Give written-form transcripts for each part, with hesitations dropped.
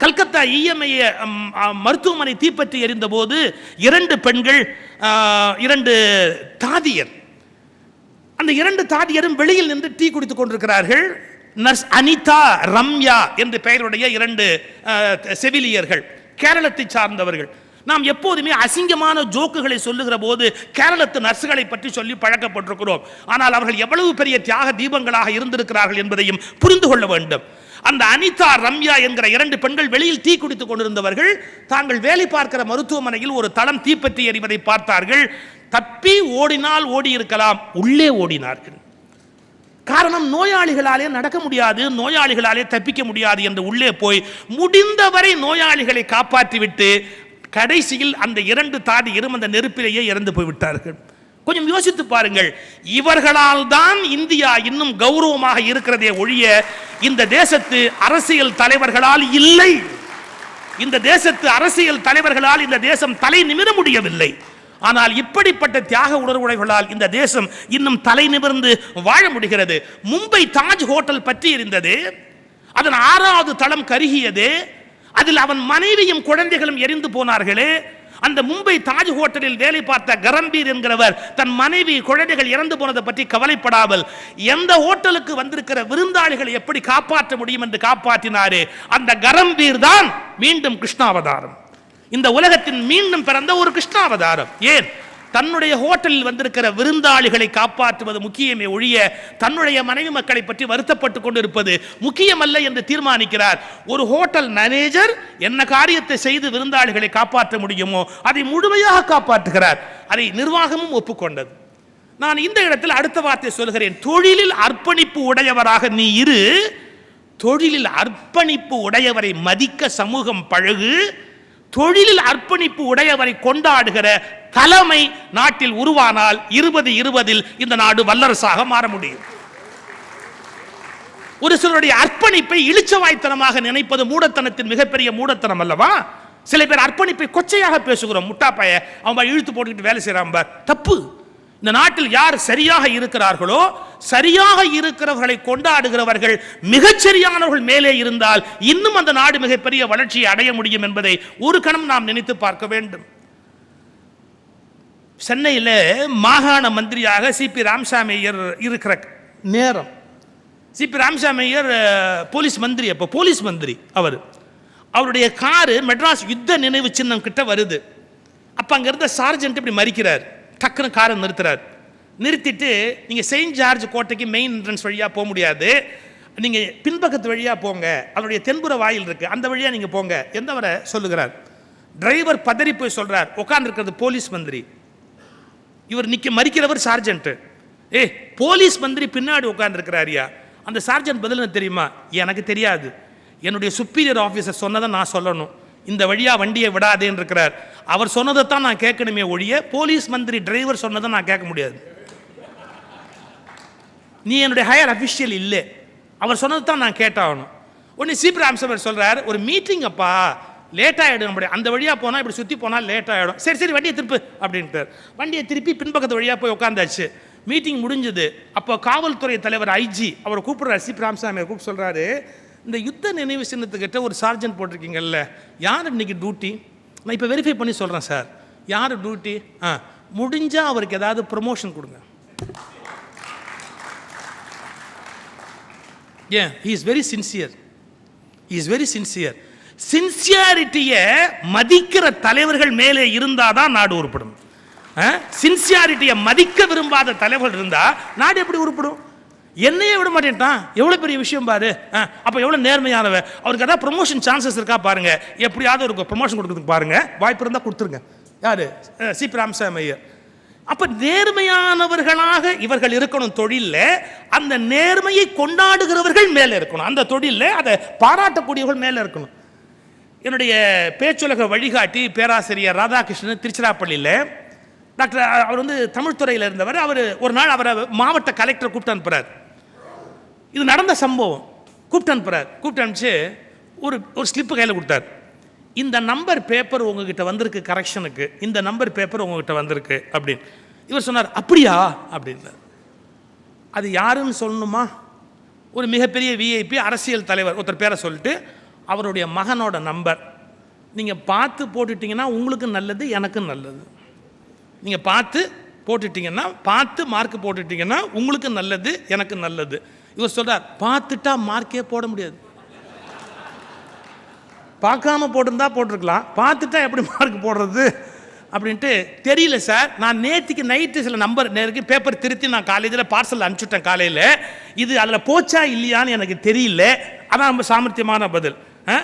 Calcutta EMI மருத்துவமனை தீப்பற்றி எரிந்த போது 2 பெண்கள் 2 தாதியர், அந்த 2 தாதியரும் வெளியில் நின்று டீ குடித்துக் கொண்டிருக்கிறார்கள். நர்ஸ் அனிதா, ரம்யா என்று பெயருடைய 2 செவிலியர்கள், கேரளத்தை சார்ந்தவர்கள். நாம் எப்போதுமே அசிங்கமான ஜோக்குகளை சொல்லுகிற போது கேரளத்து நர்சுகளை பற்றி சொல்லி பழக்கப்பட்டிருக்கிறோம். ஆனால் அவர்கள் எவ்வளவு பெரிய தியாக தீபங்களாக இருந்திருக்கிறார்கள் என்பதையும் புரிந்து கொள்ள வேண்டும். அந்த அனிதா, ரம்யா என்கிற 2 பெண்கள் வெளியில் டீ குடித்துக் கொண்டிருந்தவர்கள் தாங்கள் வேலை பார்க்கிற மருத்துவமனையில் ஒரு தளம் தீப்பற்றி எறிவதை பார்த்தார்கள். தப்பி ஓடினால் ஓடி இருக்கலாம், உள்ளே ஓடினார்கள். காரணம், நோயாளிகளாலே நடக்க முடியாது, நோயாளிகளாலே தப்பிக்க முடியாது என்று உள்ளே போய் முடிந்தவரை நோயாளிகளை காப்பாற்றிவிட்டு கடைசியில் அந்த 2 தாதியரும் அந்த நெருப்பிலேயே இறந்து போய்விட்டார்கள். கொஞ்சம் யோசித்து பாருங்கள். இவர்களால் தான் இந்தியா இன்னும் கௌரவமாக இருக்கிறதே ஒழிய இந்த தேசத்து அரசியல் தலைவர்களால் இல்லை. இந்த தேசத்து அரசியல் தலைவர்களால் இந்த தேசம் தலை நிமிர முடியவில்லை. ஆனால் இப்படிப்பட்ட தியாக உணர்வுடையவர்களால் இந்த தேசம் இன்னும் தலை நிமிர்ந்து வாழ முடிகிறது. மும்பை தாஜ் ஹோட்டல் பற்றி இருந்தது, அதன் 6வது தளம் கருகியது, அதில் அவன் மனைவியும் குழந்தைகளும் எரிந்து போனார்களே. அந்த மும்பை தாஜ் ஹோட்டலில் வேலை பார்த்த கரம்பீர் என்கிறவர் தன் மனைவி குழந்தைகள் இறந்து போனதை பற்றி கவலைப்படாமல் எந்த ஹோட்டலுக்கு வந்திருக்கிற விருந்தாளிகளை எப்படி காப்பாற்ற முடியும் என்று காப்பாற்றினாரே, அந்த கரம்பீர் தான் மீண்டும் கிருஷ்ணாவதாரம். இந்த உலகத்தின் மீண்டும் பிறந்த ஒரு கிருஷ்ணாவதாரம். ஏன்? தன்னுடைய ஹோட்டலில் வந்திருக்கிற விருந்தாளிகளை காப்பாற்றுவது முக்கியமே ஒழிய தன்னுடைய மனைவி மக்களை பற்றி வருத்தப்பட்டுக் கொண்டிருப்பது முக்கியமல்ல என்று தீர்மானிக்கிறார். ஒரு ஹோட்டல் மேனேஜர் என்ன காரியத்தை செய்து விருந்தாளிகளை காப்பாற்ற முடியுமோ அதை முழுமையாக காப்பாற்றுகிறார். அதை நிர்வாகமும் ஒப்புக்கொண்டது. நான் இந்த இடத்தில் அடுத்த வார்த்தை சொல்கிறேன். தொழிலில் அர்ப்பணிப்பு உடையவராக நீ இரு. தொழிலில் அர்ப்பணிப்பு உடையவரை மதிக்க சமூகம் பழகு. தொழிலில் அர்ப்பணிப்பு உடையவரை கொண்டாடுகிற தலைமை நாட்டில் உருவானால் 2020 இந்த நாடு வல்லரசாக மாற முடியும். ஒரு சிலருடைய அர்ப்பணிப்பை இளிச்சவாய்த்தனமாக நினைப்பது மூடத்தனத்தின் மிகப்பெரிய மூடத்தனம் அல்லவா? சில பேர் அர்ப்பணிப்பை கொச்சையாக பேசுகிறோம். முட்டாப்பைய அவன் இழுத்து போட்டுக்கிட்டு வேலை செய்யறான், தப்பு. இந்த நாட்டில் யார் சரியாக இருக்கிறார்களோ, சரியாக இருக்கிறவர்களை கொண்டாடுகிறவர்கள், மிகச்சரியானவர்கள் மேலே இருந்தால் இன்னும் அந்த நாடு மிகப்பெரிய வளர்ச்சியை அடைய முடியும் என்பதை ஒரு கணம் நாம் நினைத்து பார்க்க வேண்டும். சென்னையில் மாகாண மந்திரியாக சிபி ராமசாமி ஐயர் இருக்கிற நேரம், சிபி ராமசாமி ஐயர் போலீஸ் மந்திரி, அப்போ போலீஸ் மந்திரி அவருடைய காரு மெட்ராஸ் யுத்த நினைவு சின்னம் கிட்ட வருது. அப்போ அங்கே இருந்த சார்ஜென்ட் இப்படி மறிக்கிறார். டக்குன்னு காரை நிறுத்துறார். நிறுத்திட்டு, நீங்கள் செயின்ட் ஜார்ஜ் கோட்டைக்கு மெயின் என்ட்ரன்ஸ் வழியாக போக முடியாது, நீங்கள் பின்பக்கத்து வழியாக போங்க, அதனுடைய தென்புற வாயில் இருக்குது, அந்த வழியாக நீங்கள் போங்க என்றவரை சொல்லுகிறார். டிரைவர் பதறி போய் சொல்கிறார். உட்கார்ந்துருக்கிறது போலீஸ் மந்திரி, இவர் மறிக்கிறவர் சார்ஜென்ட். போலீஸ் மந்திரி பின்னாடி உட்கார்ந்துருக்கிறாரியா? அந்த சார்ஜென்ட் பதில் தெரியுமா? எனக்கு தெரியாது, என்னுடைய சுப்பீரியர் ஆஃபீஸர் சொன்னதை நான் சொல்லணும், இந்த வழியா வண்டியை விடாதேன்னு இருக்கிறார். அவர் சொன்னதை தான் நான் கேட்கணுமே ஒழிய போலீஸ் மந்திரி டிரைவர் சொன்னதை நான் கேட்க முடியாது. நீ என்னுடைய ஹையர் அஃபிஷியல் இல்லை, அவர் சொன்னதை தான் நான் கேட்டாகணும். உடனே சிபி ராமசாமி சொல்றார், ஒரு மீட்டிங் அப்பா, லேட் ஆகிடும், அப்படி அந்த வழியாக போனால் இப்படி சுற்றி போனால் லேட் ஆகிடும், சரி வண்டியை திருப்பு அப்படின்ட்டு வண்டியை திருப்பி பின்பக்கத்து வழியாக போய் உட்காந்தாச்சு. மீட்டிங் முடிஞ்சது. அப்போ காவல்துறை தலைவர் ஐஜி அவரை கூப்பிடுறாரு. சிபி ராமசாமி கூப்பிட்டு சொல்கிறாரு, இந்த யுத்த நினைவு சின்னத்துக்கிட்ட ஒரு சார்ஜென்ட் போட்டிருக்கீங்கல்ல, யார் இன்னைக்கு டியூட்டி? நான் இப்போ வெரிஃபை பண்ணி சொல்கிறேன் சார், யார் டியூட்டி? முடிஞ்சால் அவருக்கு ஏதாவது ப்ரமோஷன் கொடுங்க. ஏன்? He is very sincere, he is very sincere. சின்சியாரிட்டியை மதிக்கிற தலைவர்கள் மேலே இருந்தால் தான் நாடு உருப்படும். சின்சியாரிட்டியை மதிக்க விரும்பாத தலைவர்கள் இருந்தால் நாடு எப்படி உருப்படும்? என்னையே விட மாட்டேன்ட்டான், எவ்வளோ பெரிய விஷயம் பாரு. அப்போ எவ்வளோ நேர்மையானவன், அவருக்கு ஏதாவது ப்ரொமோஷன் சான்சஸ் இருக்கா பாருங்க, எப்படியாவது ஒரு ப்ரொமோஷன் கொடுக்குறதுக்கு பாருங்க, வாய்ப்பு இருந்தால் கொடுத்துருங்க. யாரு? சிபி ராமசாமி ஐயர். அப்போ நேர்மையானவர்களாக இவர்கள் இருக்கணும் தொழிலில். அந்த நேர்மையை கொண்டாடுகிறவர்கள் மேலே இருக்கணும், அந்த தொழிலில் அதை பாராட்டக்கூடியவர்கள் மேலே இருக்கணும். என்னுடைய பேச்சுலக வழிகாட்டி பேராசிரியர் ராதாகிருஷ்ணன் திருச்சிராப்பள்ளியில் டாக்டர், அவர் தமிழ் துறையில் இருந்தவர். அவர் ஒரு நாள் அவரை மாவட்ட கலெக்டர் கூப்பிட்டு அனுப்புகிறார். இது நடந்த சம்பவம். கூப்பிட்டு அனுப்புகிறார். கூப்பிட்டு அனுப்பிச்சு ஒரு ஸ்லிப்பு கையில் கொடுத்தார். இந்த நம்பர் பேப்பர் உங்ககிட்ட வந்திருக்கு கரெக்ஷனுக்கு, இந்த நம்பர் பேப்பர் உங்ககிட்ட வந்திருக்கு அப்படின்னு. இவர் சொன்னார், அப்படியா அப்படின்னார். அது யாருன்னு சொல்லணுமா? ஒரு மிகப்பெரிய விஐபி அரசியல் தலைவர் ஒருத்தர் பேரை சொல்லிட்டு அவருடைய மகனோட நம்பர். நீங்கள் பார்த்து போட்டுட்டிங்கன்னா உங்களுக்கு நல்லது, எனக்கும் நல்லது. நீங்கள் பார்த்து போட்டுட்டிங்கன்னா, பார்த்து மார்க் போட்டுட்டிங்கன்னா உங்களுக்கு நல்லது, எனக்கு நல்லது. இவர் சொல்கிறார், பார்த்துட்டா மார்க்கே போட முடியாது. பார்க்காம போட்டிருந்தா போட்டிருக்கலாம், பார்த்துட்டா எப்படி மார்க் போடுறது அப்படின்ட்டு. தெரியல சார், நான் நேற்றுக்கு நைட்டு சில நம்பர் நேருக்கு பேப்பர் திருத்தி நான் காலேஜில் பார்சல் அனுப்பிச்சுட்டேன் காலையில். இது அதில் போச்சா இல்லையான்னு எனக்கு தெரியல. அதான் ரொம்ப சாமர்த்தியமான பதில்.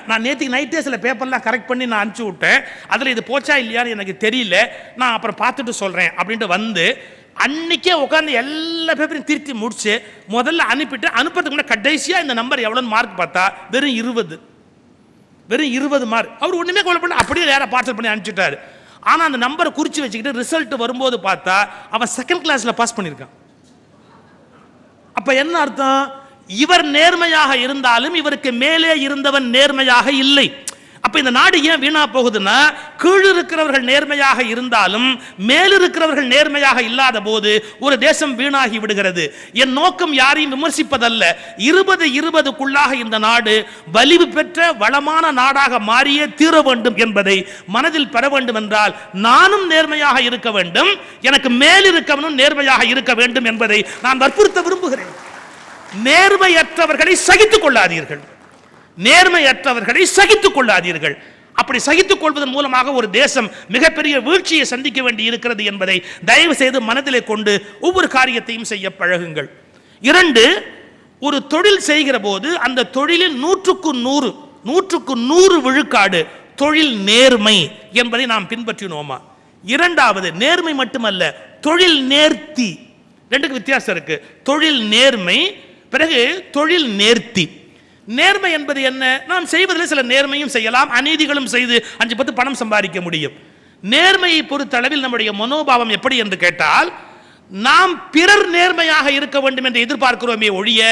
நான் நேற்றுக்கு நைட்டே சில பேப்பர்லாம் கரெக்ட் பண்ணி நான் அனுப்பிச்சி விட்டேன், அதில் இது போச்சா இல்லையான்னு எனக்கு தெரியல, நான் அப்புறம் பார்த்துட்டு சொல்கிறேன் அப்படின்ட்டு வந்து அன்றைக்கே உட்காந்து எல்லா பேப்பரையும் திருத்தி முடிச்சு முதல்ல அனுப்பிட்டு, அனுப்புறதுக்கு முன்னாடி கடைசியாக இந்த நம்பர் எவ்வளோன்னு மார்க் பார்த்தா வெறும் 20 மார்க். அவர் ஒன்றுமே கொலை பண்ணி அப்படியே வேற பார்சல் பண்ணி அனுப்பிச்சிட்டாரு. ஆனால் அந்த நம்பரை குறித்து வச்சுக்கிட்டு ரிசல்ட் வரும்போது பார்த்தா அவன் செகண்ட் கிளாஸில் பாஸ் பண்ணியிருக்கான். அப்போ என்ன அர்த்தம்? இவர் நேர்மையாக இருந்தாலும் இவருக்கு மேலே இருந்தவன் நேர்மையாக இல்லை. அப்ப இந்த நாடு ஏன் வீணா போகுதுன்னா, கீழ் இருக்கிறவர்கள் நேர்மையாக இருந்தாலும் மேலிருக்கிறவர்கள் நேர்மையாக இல்லாத போது ஒரு தேசம் வீணாகி விடுகிறது. என் நோக்கம் யாரையும் விமர்சிப்பதல்ல. 2020க்குள்ளாக இந்த நாடு வலிவு பெற்ற வளமான நாடாக மாறியே தீர வேண்டும் என்பதை மனதில் பெற வேண்டும் என்றால் நானும் நேர்மையாக இருக்க வேண்டும், எனக்கு மேலிருக்கவனும் நேர்மையாக இருக்க வேண்டும் என்பதை நான் வற்புறுத்த விரும்புகிறேன். நேர்மையற்றவர்களை சகித்துக் கொள்ளாதீர்கள், நேர்மையற்றவர்களை சகித்துக் கொள்ளாதீர்கள். அப்படி சகித்துக் கொள்வதன் மூலமாக ஒரு தேசம் மிகப்பெரிய வீழ்ச்சியை சந்திக்க வேண்டி இருக்கிறது என்பதை தயவு செய்து மனதிலே கொண்டு ஒவ்வொரு காரியத்தையும் செய்ய பழகுங்கள். 2, ஒரு தொழில் செய்கிற போது அந்த தொழிலில் 100க்கு 100 விழுக்காடு தொழில் நேர்மை என்பதை நாம் பின்பற்றினோமா? 2வது, நேர்மை மட்டுமல்ல, தொழில் நேர்த்தி. 2க்கு வித்தியாசம் இருக்கு. தொழில் நேர்மை, பிறகு தொழில் நேர்த்தி. நேர்மை என்பது என்ன? நாம் செய்வதில் சில நேர்மையும் செய்யலாம், அநீதிகளும் செய்து 5-10 பணம் சம்பாதிக்க முடியும். நேர்மையை பொறுத்தளவில் நம்முடைய மனோபாவம் எப்படி என்று கேட்டால், நாம் பிறர் நேர்மையாக இருக்க வேண்டும் என்று எதிர்பார்க்கிறோமே ஒழிய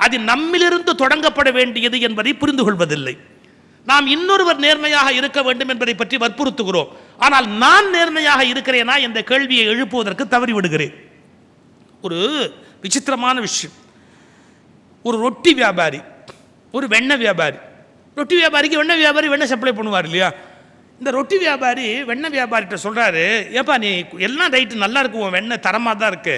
அது நம்மிலிருந்து தொடங்கப்பட வேண்டியது என்பதை புரிந்து கொள்வதில்லை. நாம் இன்னொருவர் நேர்மையாக இருக்க வேண்டும் என்பதை பற்றி வற்புறுத்துகிறோம். ஆனால் நான் நேர்மையாக இருக்கிறேனா என்ற கேள்வியை எழுப்புவதற்கு தவறிவிடுகிறேன். ஒரு விசித்திரமான விஷயம். ஒரு ரொட்டி வியாபாரி, ஒரு வெண்ணெய் வியாபாரி. ரொட்டி வியாபாரிக்கு வெண்ணெய் வியாபாரி வெண்ணெய் சப்ளை பண்ணுவார் இல்லையா? இந்த ரொட்டி வியாபாரி வெண்ணெய் வியாபாரிகிட்ட சொல்கிறாரு, ஏப்பா நீ எல்லாம் ரைட்டு நல்லா இருக்கு, உன் வெண்ணெய் தரமாக தான் இருக்கு,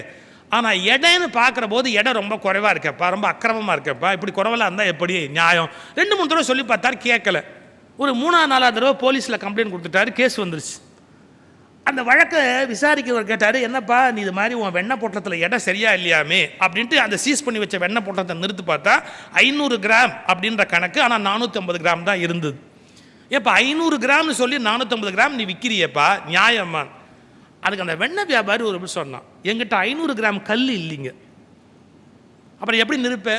ஆனால் எடைன்னு பார்க்குற போது எடை ரொம்ப குறைவாக இருக்கப்பா, ரொம்ப அக்கிரமமாக இருக்கப்பா, இப்படி குறைவெல்லாம் இருந்தால் எப்படி நியாயம்? 2-3 தடவை சொல்லி பார்த்தாரு, கேட்கல. ஒரு 3-4 தடவை போலீஸில் கம்ப்ளைண்ட் கொடுத்துட்டாரு, கேஸ் வந்துருச்சு. அந்த வழக்கை விசாரிக்கிறவர் கேட்டார், என்னப்பா நீ இது மாதிரி உன் வெண்ணெய் பொட்டத்தில் எடை சரியா இல்லையாமே அப்படின்ட்டு அந்த சீஸ் பண்ணி வச்ச வெண்ணெய் பொட்டத்தை நிறுத்து பார்த்தா 500 கிராம் அப்படின்ற கணக்கு, ஆனால் 450 கிராம் தான் இருந்தது. ஏப்பா 500 கிராம்னு சொல்லி 450 கிராம் நீ விற்கிறியப்பா, நியாயமா? அதுக்கு அந்த வெண்ணெய் வியாபாரி ஒரு சொன்னான், எங்கிட்ட 500 கிராம் கல் இல்லைங்க. அப்புறம் எப்படி நிறுப்ப?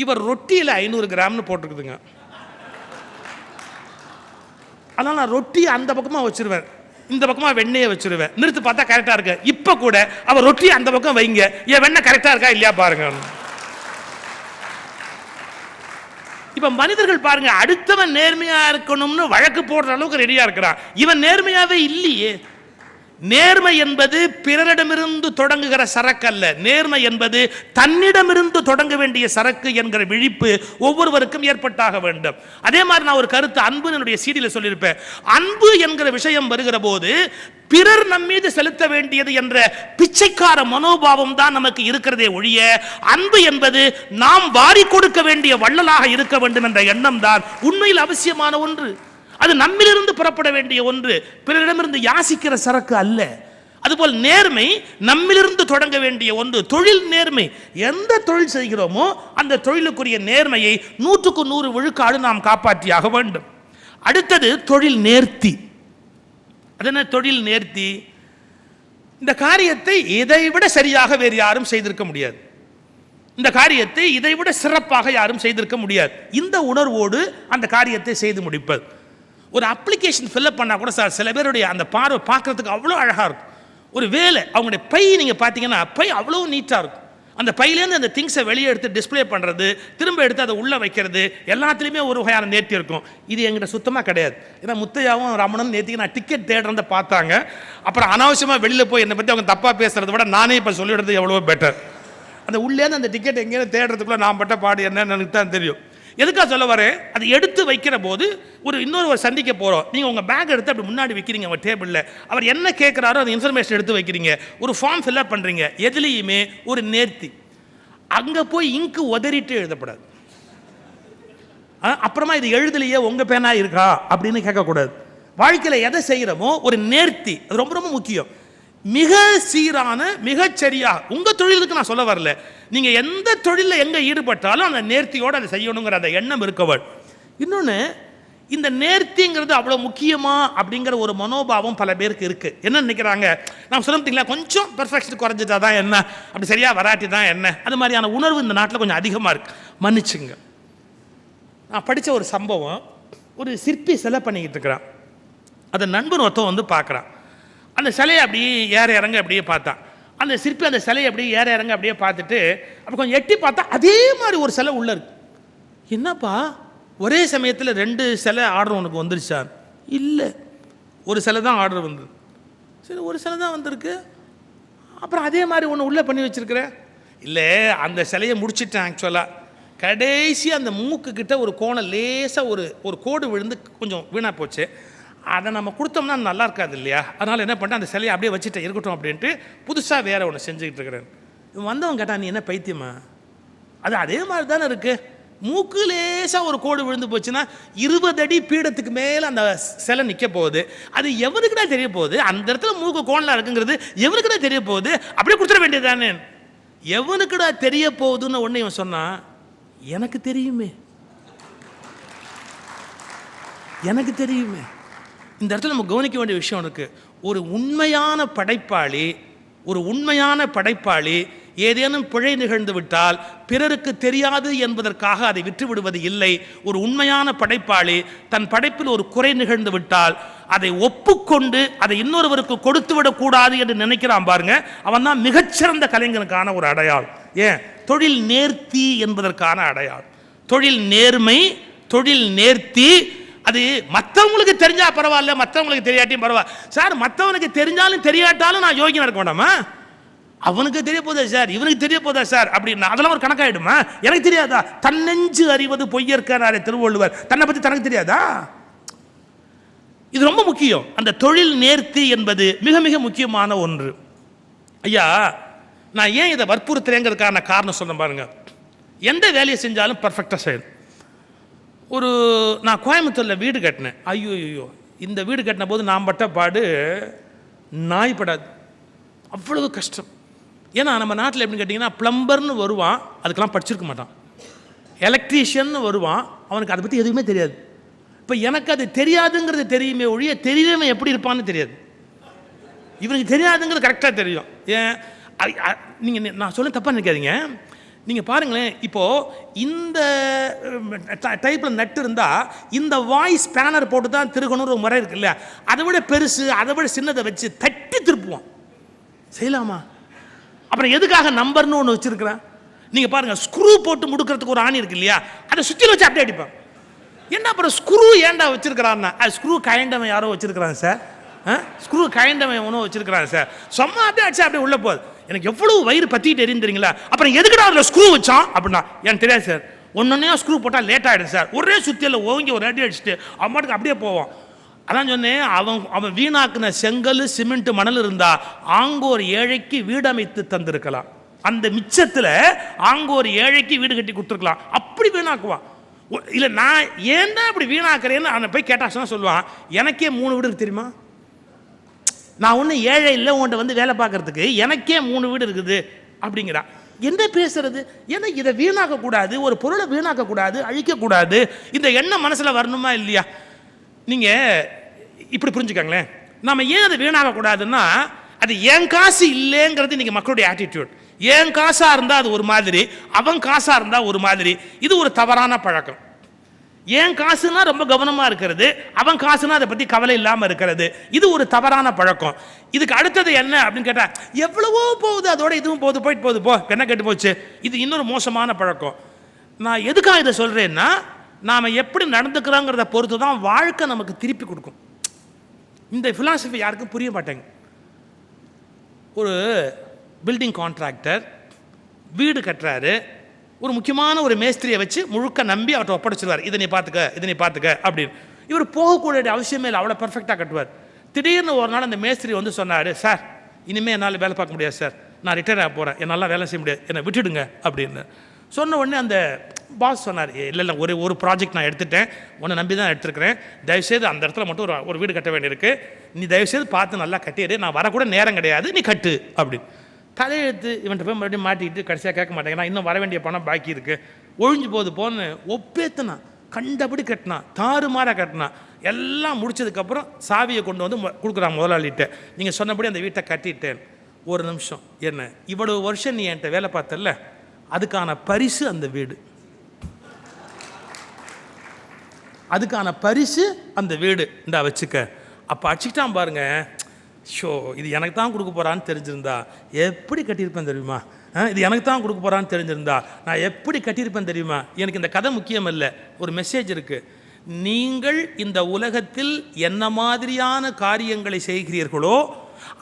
இவர் ரொட்டியில் 500 கிராம்னு போட்டுருக்குதுங்க, அதனால் நான் ரொட்டியை அந்த பக்கமாக வச்சிருவேன், இந்த பக்கமா வெண்ணெயை வச்சிருவேன், நிறுத்து பார்த்தா கரெக்டா இருக்கு. இப்ப கூட அவர் ரொட்டி அந்த பக்கம் வைங்க, என் வெண்ணெய் கரெக்டா இருக்கா இல்லையா பாருங்க. இப்ப மனிதர்கள் பாருங்க, அடுத்தவன் நேர்மையா இருக்கணும்னு வழக்கு போடுற அளவுக்கு ரெடியா இருக்கிறான், இவன் நேர்மையாவே இல்லையே. நேர்மை என்பது பிறரிடமிருந்து தொடங்குகிற சரக்கு அல்ல, நேர்மை என்பது தன்னிடமிருந்து தொடங்க வேண்டிய சரக்கு என்கிற விழிப்பு ஒவ்வொருவருக்கும் ஏற்பட்டாக வேண்டும். அதே மாதிரி நான் ஒரு கருத்து அன்பு என்னுடைய சீடியில் சொல்லியிருப்பேன். அன்பு என்கிற விஷயம் வருகிற போது பிறர் நம்மீது செலுத்த வேண்டியது என்ற பிச்சைக்கார மனோபாவம் தான் நமக்கு இருக்கிறதே ஒழிய, அன்பு என்பது நாம் வாரி கொடுக்க வேண்டிய வள்ளலாக இருக்க வேண்டும் என்ற எண்ணம் தான் உண்மையில் அவசியமான ஒன்று. அது நம்மிலிருந்து புறப்பட வேண்டிய ஒன்று, பிறரிடமிருந்து யாசிக்கிற சரக்கு அல்ல. அதுபோல் நேர்மை நம்மிலிருந்து தொடங்க வேண்டிய ஒன்று. தொழில் நேர்மை, எந்த தொழில் செய்கிறோமோ அந்த தொழிலுக்குரிய நேர்மையை 100க்கு 100 விழுக்காடு நாம் காப்பாற்றியாக வேண்டும். அடுத்தது தொழில் நேர்த்தி. அதென்ன தொழில் நேர்த்தி? இந்த காரியத்தை இதைவிட சரியாக வேறு யாரும் செய்திருக்க முடியாது, இந்த காரியத்தை இதைவிட சிறப்பாக யாரும் செய்திருக்க முடியாது. இந்த உணர்வோடு அந்த காரியத்தை செய்து முடிப்பது. ஒரு அப்ளிகேஷன் ஃபில்அப் பண்ணால் கூட சார் சில பேருடைய அந்த பார்வை பார்க்குறதுக்கு அவ்வளோ அழகாக இருக்கும். ஒரு வேலை, அவங்களுடைய பை நீங்கள் பார்த்தீங்கன்னா பை அவ்வளோ நீட்டாக இருக்கும். அந்த பையிலேருந்து அந்த திங்ஸை வெளியே எடுத்து டிஸ்பிளே பண்ணுறது, திரும்ப எடுத்து அதை உள்ளே வைக்கிறது, எல்லாத்துலேயுமே ஒரு வகையான நேர்த்தி இருக்கும். இது எங்கிட்ட சுத்தமாக கிடையாது. ஏன்னா முத்தையாவும் ரமணன் நேற்றுக்கு நான் டிக்கெட் தேடுறத பார்த்தாங்க, அப்புறம் அனாவசியமாக வெளியில் போய் என்னை பற்றி அவங்க தப்பாக பேசுகிறத விட நானே இப்போ சொல்லிவிடுறது எவ்வளோ பெட்டர். அந்த உள்ளேருந்து அந்த டிக்கெட் எங்கேயும் தேடுறதுக்குள்ளே நான் பட்ட பாடு என்னன்னு எனக்கு தான் தெரியும். எதுக்காக சொல்ல வரேன், அதை எடுத்து வைக்கிற போது இன்னொரு சந்திக்க போகிறோம். நீங்கள் உங்கள் பேக் எடுத்து அப்படி முன்னாடி வைக்கிறீங்க உங்கள் டேபிளில். அவர் என்ன கேட்குறாரோ அந்த இன்ஃபர்மேஷன் எடுத்து வைக்கிறீங்க. ஒரு ஃபார்ம் ஃபில்அப் பண்ணுறீங்க. எதுலேயுமே ஒரு நேர்த்தி. அங்கே போய் இங்கு உதறிட்டு எழுதப்படாது. அப்புறமா இது எழுதலையே உங்கள் பேனா இருக்கா அப்படின்னு கேட்கக்கூடாது. வாழ்க்கையில் எதை செய்கிறோமோ ஒரு நேர்த்தி, அது ரொம்ப ரொம்ப முக்கியம். மிக சீரான மிகச்சரியா உங்கள் தொழிலுக்கு நான் சொல்ல வரல, நீங்கள் எந்த தொழிலில் எங்கே ஈடுபட்டாலும் அந்த நேர்த்தியோடு அதை செய்யணுங்கிற அந்த எண்ணம் இருக்கவள். இன்னொன்று, இந்த நேர்த்திங்கிறது அவ்வளோ முக்கியமா அப்படிங்கிற ஒரு மனோபாவம் பல பேருக்கு இருக்குது. என்ன நினைக்கிறாங்க, நான் சொல்ல முடியுங்களா, கொஞ்சம் பெர்ஃபெக்ஷன் குறைஞ்சிட்டா தான் என்ன, அப்படி சரியாக வராட்டி தான் என்ன, அது மாதிரியான உணர்வு இந்த நாட்டில் கொஞ்சம் அதிகமாக இருக்குது. மன்னிச்சுங்க. நான் படித்த ஒரு சம்பவம், ஒரு சிற்பி சிலை பண்ணிக்கிட்டு இருக்கிறான். அதை நண்பன் ஒருத்தன் வந்து பார்க்குறான். அந்த சிலையை அப்படியே ஏற இறங்க அப்படியே பார்த்தான். அந்த சிற்பி அந்த சிலையை அப்படியே ஏற இறங்க அப்படியே பார்த்துட்டு அப்போ கொஞ்சம் எட்டி பார்த்தா அதே மாதிரி ஒரு சிலை உள்ள இருக்கு. என்னப்பா ஒரே சமயத்தில் 2 சிலை ஆர்டர் உனக்கு வந்துருச்சா? இல்லை, ஒரு சிலை தான் ஆர்டர் வந்தது. சரி, ஒரு சிலை தான் வந்திருக்கு, அப்புறம் அதே மாதிரி ஒன்று உள்ளே பண்ணி வச்சுருக்கிறேன். இல்லை, அந்த சிலையை முடிச்சிட்டேன். ஆக்சுவலாக கடைசி அந்த மூக்கு கிட்ட ஒரு கோணம் லேசாக ஒரு கோடு விழுந்து கொஞ்சம் வீணாக போச்சு. அதை நம்ம கொடுத்தோம்னா நல்லா இருக்காது இல்லையா? அதனால் என்ன பண்ணிட்டேன், அந்த சிலையை அப்படியே வச்சுட்டேன், இருக்கட்டும் அப்படின்ட்டு புதுசாக வேறு ஒன்று செஞ்சுக்கிட்டு இருக்கிறேன். வந்தவன் கேட்டான், நீ என்ன பைத்தியமா? அது அதே மாதிரி தானே இருக்குது. மூக்கு லேசாக ஒரு கோடு விழுந்து போச்சுன்னா 20 அடி பீடத்துக்கு மேலே அந்த சிலை நிற்க போகுது. அது எவனுக்குடா தெரிய போகுது? அந்த இடத்துல மூக்கு கோணலாக இருக்குங்கிறது எவனுக்குடா தெரிய போகுது? அப்படியே கொடுத்துட வேண்டியது தானே. எவனுக்குடா தெரிய போகுதுன்னு ஒன்று இவன் சொன்னான், எனக்கு தெரியுமே, எனக்கு தெரியுமே. இந்த இடத்துல நம்ம கவனிக்க வேண்டிய விஷயம் இருக்கு. ஒரு உண்மையான படைப்பாளி ஏதேனும் பிழை நிகழ்ந்து விட்டால் பிறருக்கு தெரியாது என்பதற்காக அதை விட்டு விடுவது இல்லை. ஒரு உண்மையான படைப்பாளி தன் படைப்பில் ஒரு குறை நிகழ்ந்து விட்டால் அதை ஒப்புக்கொண்டு அதை இன்னொருவருக்கு கொடுத்து விடக்கூடாது என்று நினைக்கிறான் பாருங்க, அவன் தான் மிகச்சிறந்த கலைஞனுக்கான ஒரு அடையாளம். ஏன்? தொழில் நேர்த்தி என்பதற்கான அடையாளம். தொழில் நேர்மை, தொழில் நேர்த்தி. அது மற்றவங்களுக்கு தெரிஞ்சா பரவாயில்ல, மற்றவங்களுக்கு தெரியாட்டியும் பரவாயில்ல. சார், மற்றவனுக்கு தெரிஞ்சாலும் தெரியாட்டாலும் நான் யோகினா இருக்க வேண்டாமா? அவனுக்கு தெரிய போதா சார், இவனுக்கு தெரிய போதா சார் அப்படின்னா அதெல்லாம் ஒரு கணக்காயிடுமா? எனக்கு தெரியாதா? தன்னெஞ்சு அறிவது பொய்யற்காரே திருவள்ளுவர். தன்னை பற்றி தனக்கு தெரியாதா? இது ரொம்ப முக்கியம். அந்த தொழில் நேர்த்தி என்பது மிக மிக முக்கியமான ஒன்று. ஐயா, நான் ஏன் இதை வற்புறுத்துறேங்கிறதுக்கான காரணம் சொன்ன பாருங்க. எந்த வேலையை செஞ்சாலும் பர்ஃபெக்டாக செய்யணும். நான் கோயம்புத்தூரில் வீடு கட்டினேன். ஐயோ, இந்த வீடு கட்டின போது நான் பட்ட பாடு நாய்படாது, அவ்வளவு கஷ்டம். ஏன்னா நம்ம நாட்டில் எப்படின்னு கேட்டிங்கன்னா, ப்ளம்பர்னு வருவான், அதுக்கெல்லாம் படிச்சிருக்க மாட்டான். எலக்ட்ரீஷியன் வருவான், அவனுக்கு அதை பற்றி எதுவுமே தெரியாது. இப்போ எனக்கு அது தெரியாதுங்கிறது தெரியுமே ஒழிய தெரியவன் எப்படி இருப்பான்னு தெரியாது. இவனுக்கு தெரியாதுங்கிறது கரெக்டாக தெரியும். ஏன்? நீங்கள் நான் சொல்ல தப்பாக நினைக்காதீங்க. நீங்கள் பாருங்களேன், இப்போது இந்த டைப்பில் நட்டு இருந்தால் இந்த வாய்ஸ் ஸ்பேனர் போட்டு தான் திருகணுன்ற ஒரு முறை இருக்கு இல்லையா? அதை விட பெருசு, அதை விட சின்னதை வச்சு தட்டி திருப்புவான். செய்யலாமா? அப்புறம் எதுக்காக நம்பர்னு ஒன்று வச்சுருக்கிறேன்? நீங்கள் பாருங்கள், ஸ்க்ரூ போட்டு முடுக்கிறதுக்கு ஒரு ஆணி இருக்கு இல்லையா, அதை சுற்றி வச்சு அப்படியே அடிப்பான். என்ன அப்புறம் ஸ்க்ரூ ஏன்டா வச்சுருக்கிறான்னா, அது ஸ்க்ரூ கயண்டவன் யாரோ வச்சுருக்கிறாங்க சார், ஸ்க்ரூ கயண்டவன் ஒன்றும் வச்சுருக்கிறாங்க சார், சும்மா அப்படியே அடிச்சா அப்படியே உள்ளே போகுது. எனக்கு எவ்வளவு வயிறு பற்றிட்டு எரிந்துறீங்களா? அப்புறம் எதுக்குடா அதில் ஸ்க்ரூ வச்சான் அப்படின்னா, எனக்கு தெரியாது சார், ஒன்னொன்னே ஸ்க்ரூ போட்டால் லேட் ஆகிடும் சார், ஒரே சுற்றியில் ஓங்கி ஒரு அடி அடிச்சுட்டு அம்மாட்டுக்கு அப்படியே போவோம். அதான் சொன்னேன், அவன் வீணாக்குன செங்கல் சிமெண்ட் மணல் இருந்தா ஆங்கோர் ஏழைக்கு வீடு அமைத்து தந்திருக்கலாம். அந்த மிச்சத்தில் ஆங்கோர் ஏழைக்கு வீடு கட்டி கொடுத்துருக்கலாம். அப்படி வீணாக்குவான். இல்லை, நான் ஏன்டா அப்படி வீணாக்குறேன்னு அவனை போய் கேட்டாச்சுன்னா சொல்லுவான், எனக்கே 3 வீடு இருக்கு தெரியுமா, நான் ஒன்றும் ஏழை இல்லை உன்ட்ட வந்து வேலை பார்க்கறதுக்கு, எனக்கே 3 வீடு இருக்குது அப்படிங்கிறான். என்ன பேசுறது? ஏன்னா இதை வீணாக்கக்கூடாது, ஒரு பொருளை வீணாக்கக்கூடாது, அழிக்கக்கூடாது. இந்த எண்ணம் மனசில் வரணுமா இல்லையா? நீங்கள் இப்படி புரிஞ்சுக்கங்களேன், நம்ம ஏன் அதை வீணாகக்கூடாதுன்னா, அது என் காசு இல்லைங்கிறது இன்றைக்கி மக்களுடைய ஆட்டிடியூட். என் காசாக இருந்தால் அது ஒரு மாதிரி, அவன் காசாக இருந்தால் ஒரு மாதிரி. இது ஒரு தவறான பழக்கம். என் காசுனா ரொம்ப கவனமாக இருக்கிறது, அவன் காசுனா அதை பற்றி கவலை இல்லாமல் இருக்கிறது. இது ஒரு தவறான பழக்கம். இதுக்கு அடுத்தது என்ன அப்படின்னு கேட்டால், எவ்வளவோ போகுது, அதோட இதுவும் போயிட்டு போகுது, என்ன கெட்டு போச்சு. இது இன்னொரு மோசமான பழக்கம். நான் எதுக்காக இதை சொல்கிறேன்னா, நாம் எப்படி நடந்துக்கிறோங்கிறத பொறுத்து தான் வாழ்க்கை நமக்கு திருப்பி கொடுக்கும். இந்த ஃபிலாசபி யாருக்கும் புரிய மாட்டேங்க. ஒரு பில்டிங் கான்ட்ராக்டர் வீடு கட்டுறாரு, ஒரு முக்கியமான ஒரு மேஸ்திரியை வச்சு முழுக்க நம்பி அவர்கிட்ட ஒப்படைச்சிருவார். இதை நீ பார்த்துக்க அப்படின்னு. இவர் போகக்கூடிய அவசியமே இல்லை, அவ்வளோ பர்ஃபெக்டாக கட்டுவார். திடீர்னு ஒரு நாள் அந்த மேஸ்திரி வந்து சொன்னார், சார் இனிமேல் என்னால் வேலை பார்க்க முடியாது சார், நான் ரிட்டையர் ஆக போகிறேன், என்னால் வேலை செய்ய முடியாது, என்னை விட்டுடுங்க அப்படின்னு சொன்ன உடனே அந்த பாஸ் சொன்னார், இல்லை ஒரு ப்ராஜெக்ட் நான் எடுத்துட்டேன், உன்னை நம்பி தான் எடுத்துருக்கிறேன், தயவுசெய்து அந்த இடத்துல மட்டும் ஒரு வீடு கட்ட வேண்டியிருக்கு, நீ தயவுசெய்து பார்த்து நல்லா கட்டிடு, நான் வரக்கூட நேரம் கிடையாது, நீ கட்டு அப்படின்னு. தலையெழுத்து இவன்கிட்ட போய் மறுபடியும் மாட்டிக்கிட்டு கடைசியாக கேட்க மாட்டேங்க, நான் இன்னும் வர வேண்டிய பணம் பாக்கி இருக்குது, ஒழிஞ்சு போன்னு ஒப்பேத்துனா, கண்டபடி கட்டினான், தாறுமாறாக கட்டினான். எல்லாம் முடிச்சதுக்கப்புறம் சாவியை கொண்டு வந்து கொடுக்குறான் முதலாளிகிட்ட, நீங்கள் சொன்னபடி அந்த வீட்டை கட்டிட்டேன். ஒரு நிமிஷம், என்ன இவ்வளவு வருஷம் நீ என்கிட்ட வேலை பார்த்தல, அதுக்கான பரிசு அந்த வீடு, அதுக்கான பரிசு அந்த வீடு இந்தா வச்சுக்க. அப்போ அடிச்சுக்கிட்டான் பாருங்க. ஷோ, இது எனக்கு தான் கொடுக்க போகிறான்னு தெரிஞ்சிருந்தா எப்படி கட்டியிருப்பேன் தெரியுமா, இது எனக்கு தான் கொடுக்க போகிறான்னு தெரிஞ்சிருந்தா நான் எப்படி கட்டியிருப்பேன் தெரியுமா. எனக்கு இந்த கதை முக்கியம் இல்லை, ஒரு மெசேஜ் இருக்குது. நீங்கள் இந்த உலகத்தில் என்ன மாதிரியான காரியங்களை செய்கிறீர்களோ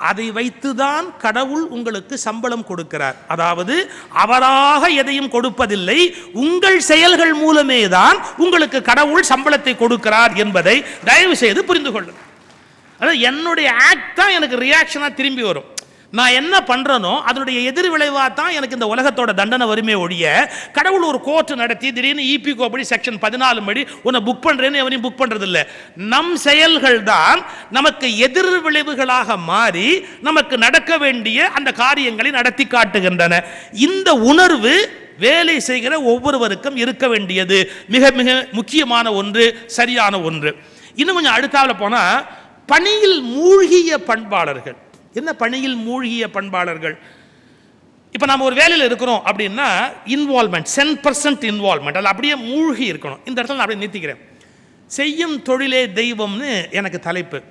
அதை வைத்துதான் கடவுள் உங்களுக்கு சம்பளம் கொடுக்கிறார். அதாவது அவராக எதையும் கொடுப்பதில்லை, உங்கள் செயல்கள் மூலமே தான் உங்களுக்கு கடவுள் சம்பளத்தை கொடுக்கிறார் என்பதை தயவு செய்து புரிந்து கொள்ளுங்கள். அதாவது என்னுடைய ஆக்ட் தான் எனக்கு ரியாக்ஷனாக திரும்பி வரும். நான் என்ன பண்ணுறனோ அதனுடைய எதிர் விளைவாக தான் எனக்கு இந்த உலகத்தோட தண்டனை வறுமை ஒழிய, கடவுள் ஒரு கோர்ட்டு நடத்தி திடீர்னு இபிகோ படி செக்ஷன் 14 படி உன்னை புக் பண்ணுறேன்னு எவனையும் புக் பண்ணுறது இல்லை. நம் செயல்கள் தான் நமக்கு எதிர் விளைவுகளாக மாறி நமக்கு நடக்க வேண்டிய அந்த காரியங்களை நடத்தி காட்டுகின்றன. இந்த உணர்வு வேலை செய்கிற ஒவ்வொருவருக்கும் இருக்க வேண்டியது மிக மிக முக்கியமான ஒன்று, சரியான ஒன்று. இன்னும் கொஞ்சம் அடுத்தாவில் போனால், பணியில் மூழ்கிய பண்பாளர்கள். என்ன பணியில் மூழ்கிய பண்பாளர்கள்? இப்போ நம்ம ஒரு வேலையில் இருக்கிறோம் அப்படின்னா இன்வால்மெண்ட் 10% இன்வால்மெண்ட், அதில் அப்படியே மூழ்கி இருக்கணும். இந்த இடத்துல நான் அப்படியே நிறுத்திக்கிறேன். செய்யும் தொழிலே தெய்வம்னு எனக்கு தலைப்பு.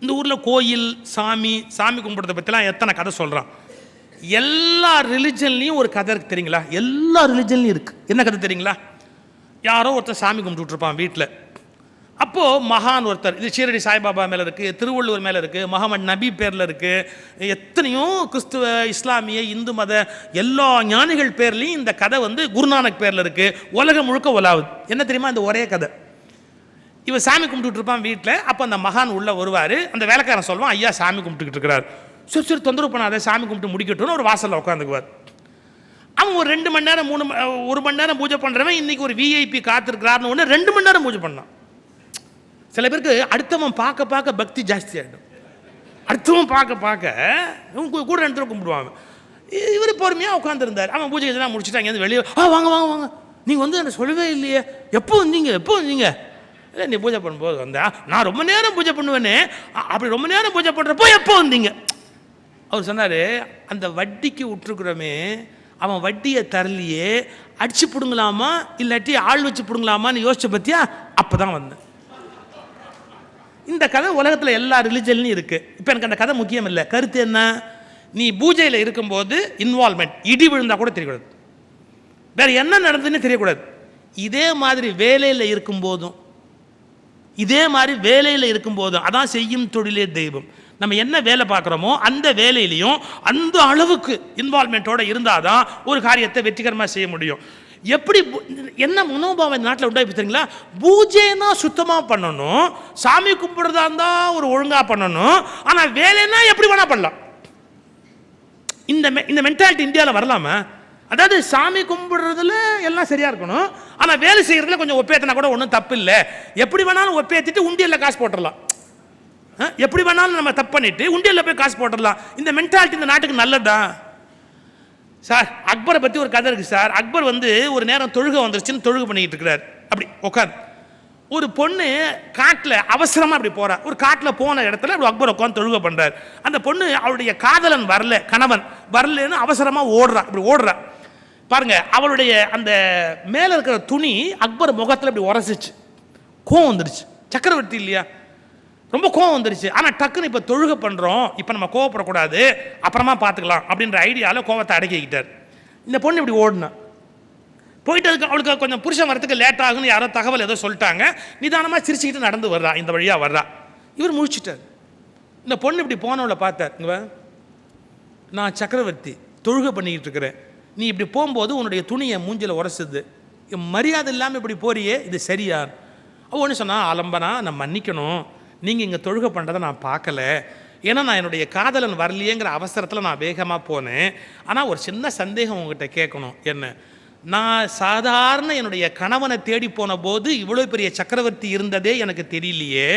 இந்த ஊரில் கோயில் சாமி கும்பிட்றதை பற்றிலாம் எத்தனை கதை சொல்கிறான். எல்லா ரிலிஜன்லையும் ஒரு கதை இருக்குது தெரியுங்களா? எல்லா ரிலிஜன்லையும் இருக்குது. என்ன கதை தெரியுங்களா? யாரோ ஒருத்தர் சாமி கும்பிட்டுருப்பான் வீட்டில். அப்போது மகான் ஒருத்தர், இது ஷீரடி சாய்பாபா மேலே இருக்குது, திருவள்ளுவர் மேலே இருக்குது, முகமது நபி பேரில் இருக்குது, எத்தனையோ கிறிஸ்துவ இஸ்லாமிய இந்து மத எல்லா ஞானிகள் பேர்லையும் இந்த கதை வந்து குருநானக் பேரில் இருக்குது. உலகம் முழுக்க உலாவுது. என்ன தெரியுமா? இந்த ஒரே கதை. இவன் சாமி கும்பிட்டுட்டு இருப்பான் வீட்டில். அப்போ அந்த மகான் உள்ளே வருவார். அந்த வேலைக்காரன் சொல்லுவான், ஐயா சாமி கும்பிட்டுக்கிட்டு இருக்கிறார். சரி தொந்தரவு பண்ணாத, சாமி கும்பிட்டு முடிக்கட்டும்னு ஒரு வாசலில் உட்காந்துக்குவார். அவன் ஒரு 2 மணி நேரம் 1 மணி நேரம் பூஜை பண்ணுறவன் இன்னைக்கு ஒரு விஐபி காத்திருக்கிறார்னு ஒன்று 2 மணி நேரம் பூஜை பண்ணான். சில பேருக்கு அடுத்தவன் பார்க்க பக்தி ஜாஸ்தி ஆகிடும். அடுத்தவன் பார்க்க இவங்க கூட 2 தடவை கும்பிடுவாங்க. இவர் பொறுமையாக உட்காந்துருந்தார். அவன் பூஜை இதெல்லாம் முடிச்சுட்டாங்க, இங்கேருந்து வெளியே வாங்க நீங்கள் வந்து எனக்கு சொல்லவே இல்லையே, எப்போ வந்தீங்க? இல்லை நீ பூஜை பண்ணும்போது வந்தா, நான் ரொம்ப நேரம் பூஜை பண்ணுவேன்னு. அப்படி ரொம்ப நேரம் பூஜை பண்ணுறப்போ எப்போ வந்தீங்க? அவர் சொன்னார், அந்த வட்டிக்கு விட்டுருக்குறோமே, அவன் வட்டியை தரலையே, அடிச்சு பிடுங்கலாமா இல்லாட்டி ஆள் வச்சு பிடுங்கலாமான்னு யோசிச்ச பற்றியா, அப்போ தான் வந்தேன். இந்த கதை உலகத்தில் எல்லா ரிலிஜன்லையும் இருக்குது. இப்போ எனக்கு அந்த கதை முக்கியம் இல்லை. கருத்து என்ன? நீ பூஜையில் இருக்கும்போது இன்வால்மெண்ட், இடி விழுந்தால் கூட தெரியக்கூடாது, வேறு என்ன நடந்ததுன்னு தெரியக்கூடாது. இதே மாதிரி வேலையில் இருக்கும்போதும் அதான் செய்யும் தொழிலே தெய்வம். நம்ம என்ன வேலை பார்க்குறோமோ அந்த வேலையிலையும் அந்த அளவுக்கு இன்வால்மெண்ட்டோடு இருந்தால் தான் ஒரு காரியத்தை வெற்றிகரமாக செய்ய முடியும். எப்படி என்ன மனோபாவம் இந்த நாட்டில் உண்டாகி தெரியுங்களா? பூஜைனா சுத்தமாக பண்ணணும், சாமி கும்பிட்றதா இருந்தால் ஒரு ஒழுங்காக பண்ணணும், ஆனால் வேலைன்னா எப்படி வேணால் பண்ணலாம். இந்த மென்டாலிட்டி இந்தியாவில் வரலாமா? அதாவது சாமி கும்பிடுறதுல எல்லாம் சரியாக இருக்கணும், ஆனால் வேலை செய்கிறதுல கொஞ்சம் ஒப்பேற்றினா கூட ஒன்றும் தப்பு இல்லை. எப்படி வேணாலும் ஒப்பேற்றிட்டு உண்டியலில் காசு போட்டுடலாம், எப்படி வேணாலும் நம்ம தப்பு பண்ணிட்டு உண்டியலில் போய் காசு போட்டுடலாம். இந்த மென்டாலிட்டி இந்த நாட்டுக்கு நல்லதுதான் சார். அக்பரை பற்றி ஒரு கதை இருக்குது சார். அக்பர் வந்து ஒரு நேரம் தொழுகை வந்துருச்சுன்னு தொழுகை பண்ணிக்கிட்டு இருக்கிறார். அப்படி உட்காந்து ஒரு பொண்ணு காட்டில் அவசரமாக அப்படி போகிறா. ஒரு காட்டில் போன இடத்துல அப்படி அக்பர் உட்காந்து தொழுகை பண்ணுறார். அந்த பொண்ணு அவளுடைய காதலன் வரல, கணவன் வரலன்னு அவசரமாக ஓடுறா. பாருங்க, அவளுடைய அந்த மேலே இருக்கிற துணி அக்பர் முகத்தில் அப்படி உரசிச்சு. கோவம் வந்துடுச்சு. சக்கரவர்த்தி இல்லையா, ரொம்ப கோவம் வந்துருச்சு. ஆனால் டக்குன்னு இப்போ தொழுகை பண்ணுறோம், இப்போ நம்ம கோவப்படக்கூடாது, அப்புறமா பார்த்துக்கலாம் அப்படின்ற ஐடியாவில் கோவத்தை அடக்கிக்கிட்டார். இந்த பொண்ணு இப்படி ஓடுனா போயிட்டு அவளுக்கு கொஞ்சம் புருஷன் வரத்துக்கு லேட் ஆகுன்னு யாரோ தகவல் ஏதோ சொல்லிட்டாங்க. நிதானமாக சிரிச்சுக்கிட்டு நடந்து வர்றா, இந்த வழியாக வர்றா. இவர் முழிச்சிட்டார். இந்த பொண்ணு இப்படி போனவளை பார்த்தார். நான் சக்கரவர்த்தி தொழுகை பண்ணிக்கிட்டு இருக்கிறேன், நீ இப்படி போகும்போது உன்னுடைய துணியை மூஞ்சில் உரசுது, மரியாதை இல்லாமல் இப்படி போறியே, இது சரியா? அவன் ஒன்று சொன்னா, ஆலம்பனா நான் மன்னிக்கணும், நீங்கள் இங்கே தொழுகை பண்ணுறதை நான் பார்க்கல, ஏன்னா நான் என்னுடைய காதலன் வரலையேங்கிற அவசரத்தில் நான் வேகமாக போனேன். ஆனால் ஒரு சின்ன சந்தேகம் உங்ககிட்ட கேட்கணும். என்ன? நான் சாதாரண என்னுடைய கணவனை தேடி போன போது இவ்வளோ பெரிய சக்கரவர்த்தி இருந்ததே எனக்கு தெரியலையே,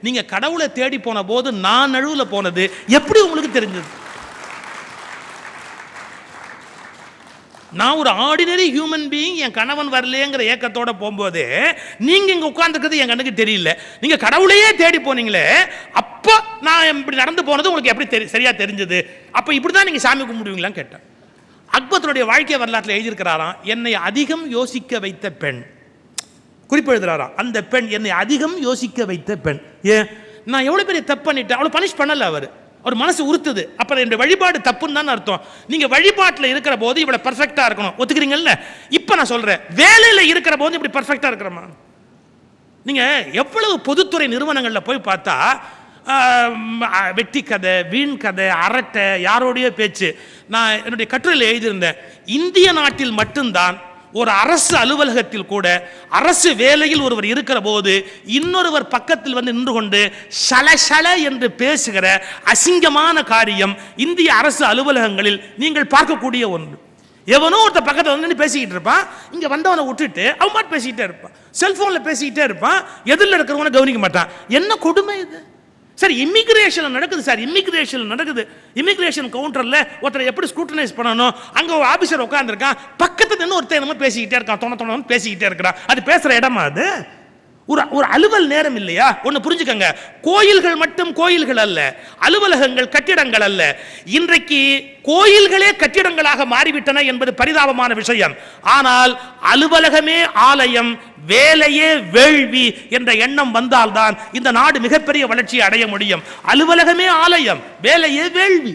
நீங்கள் கடவுளை தேடி போன போது நான் நழுவில் போனது எப்படி உங்களுக்கு தெரிஞ்சது? நான் ஒரு ஆர்டினரி ஹியூமன் பீயிங், என் கணவன் வரலையேங்கிற ஏக்கத்தோட போகும்போது நீங்க இங்க உட்கார்ந்துருக்கிறது என் கண்ணுக்கு தெரியல, நீங்க கடவுளையே தேடி போனீங்களே, அப்போ நான் இப்படி நடந்து போனது உங்களுக்கு எப்படி சரியா தெரிஞ்சது? அப்ப இப்படிதான் நீங்க சாமி கும்பிடுவீங்களான்னு கேட்டேன். அக்பருடைய வாழ்க்கை வரலாற்றில் எழுதியிருக்கிறாராம், என்னை அதிகம் யோசிக்க வைத்த பெண், குறிப்பு எழுதுறாராம், அந்த பெண் என்னை அதிகம் யோசிக்க வைத்த பெண். ஏன்? நான் எவ்வளவு பெரிய தப்பு பண்ணிட்டேன், அவளை பனிஷ் பண்ணல, அவர் மனசு உறுத்துது, அப்புறம் இந்த வழிபாடு தப்புன்னு தான் அர்த்தம். நீங்க வழிபாட்டில் இருக்கிற போது இவ்வளவு பர்ஃபெக்டா இருக்கணும், ஒத்துக்கிறீங்கல்ல? இப்ப நான் சொல்றேன், வேலையில இருக்கிற போது இப்படி பர்ஃபெக்டா இருக்கிறமா? நீங்க எவ்வளவு பொதுத்துறை நிறுவனங்கள்ல போய் பார்த்தா வெட்டி கதை, வீண் கதை, அரட்டை, யாரோடைய பேச்சு. நான் என்னுடைய கட்டுரையில் எழுதியிருந்தேன், இந்திய நாட்டில் மட்டும்தான் ஒரு அரசு அலுவலகத்தில் கூட அரசு வேலையில் ஒருவர் இருக்கிற போது இன்னொருவர் பக்கத்தில் வந்து நின்று கொண்டு சலசல என்று பேசுகிற அசிங்கமான காரியம் இந்திய அரசு அலுவலகங்களில் நீங்கள் பார்க்கக்கூடிய ஒன்று. எவனோ ஒருத்த பக்கத்தில் வந்து பேசிக்கிட்டு இருப்பான், இங்க வந்தவனை விட்டுட்டு அவன் பாட்டு பேசிக்கிட்டே இருப்பான், செல்போன்ல பேசிக்கிட்டே இருப்பான், எதிரில் இருக்கிறவனை கவனிக்க மாட்டான். என்ன கொடுமை இது? சரி, இமிகிரேஷன் நடக்குது சார், இமிகிரேஷன் நடக்குது, இமிகிரேஷன் கவுண்டர்ல ஒருத்தரை எப்படி ஸ்க்ரூட்டனைஸ் பண்ணணும், அங்க ஒரு ஆபீசர் உட்கார்ந்துருக்கான், பக்கத்துல நின்று ஒருத்தர் என்னமோ பேசிக்கிட்டே இருக்கான், தொண பேசிக்கிட்டே இருக்கிறான். அது பேசுற இடமா? அது ஒரு அலுவல் நேரம் இல்லையா? ஒன்னு புரிஞ்சுக்கங்க, கோயில்கள் மட்டும் கோயில்கள் அல்ல, அலுவலகங்கள் கட்டிடங்கள் அல்ல. இன்றைக்கு கோயில்களே கட்டிடங்களாக மாறிவிட்டன என்பது பரிதாபமான விஷயம். ஆனால் அலுவலகமே ஆலயம், வேலையே வேள்வி என்ற எண்ணம் வந்தால்தான் இந்த நாடு மிகப்பெரிய வளர்ச்சியை அடைய முடியும். அலுவலகமே ஆலயம், வேலையே வேள்வி.